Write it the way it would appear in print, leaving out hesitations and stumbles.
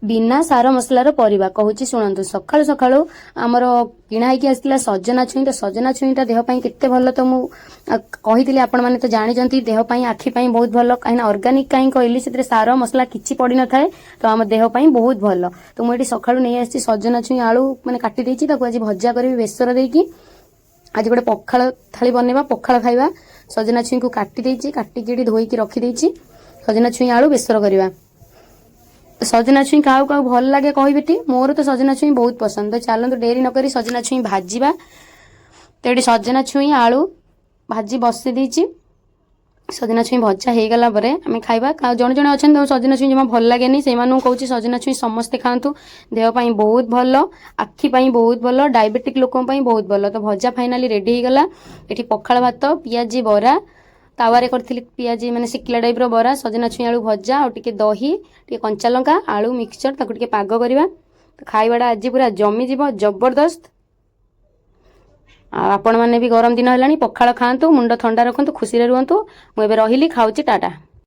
बिना सार मसलार परिबा कहूची शुणु सकाळु सकाळु आमर किणा होइकी आसला सजना छुई तो सजना छुईटा देह पाई केते भल तो मु कहितली आपण माने तो जानिजंती देह पाई आखि पाई बहुत भल काई ऑर्गेनिक काई कहली से सार मसला किछि पड़ी न थाए तो आम देह पाई बहुत भल तो मुझे सकाळु नहीं आसी सजना छुई आलू माने काटी देछि ताको आज भजा करबी बेसर देकी आज गोटे पखाळ थाली बनेबा पखाळ खाइबा सजना छुई को काटी देछि काटिकी धोईकी रखी देछि सजना छुई आलू बेसर करबा सजना छुई क्या क्या भल लगे कह बेटी मोर तो सजना छुई बहुत पसंद तो चलते डेरी नक सजना छुई भाजवा तो ये सजना छुई आलू भाजी बसी देछि सजना छुई भजा हो गला आम खाइबा जड़े जड़े अच्छा सजना छुई जमा भल लगे से कहूँ सजना छुई समस्ते खातु देहपाई बहुत भल आखिपाई बहुत भल डायबेटिक लोक बहुत भल तो भजा फाइनाली रेडी हो गला ये पखाड़ भात पियाजी बरा तावारे करथिली पियाजी माने सिकला टाइप रो बरा सजना छुई आलू भजा और टिके दही टिके कंचा लंका आलू मिक्सचर ताको टिके पाग करबा तो खाइबाटा आज पूरा जमी जीव जबरदस्त आपण माने भी गरम दिन हलानी पखाळ खांतु मुंड ठंडा रखंतु खुशी रे रुहंतु मु एबे रहिली खाउची टाटा।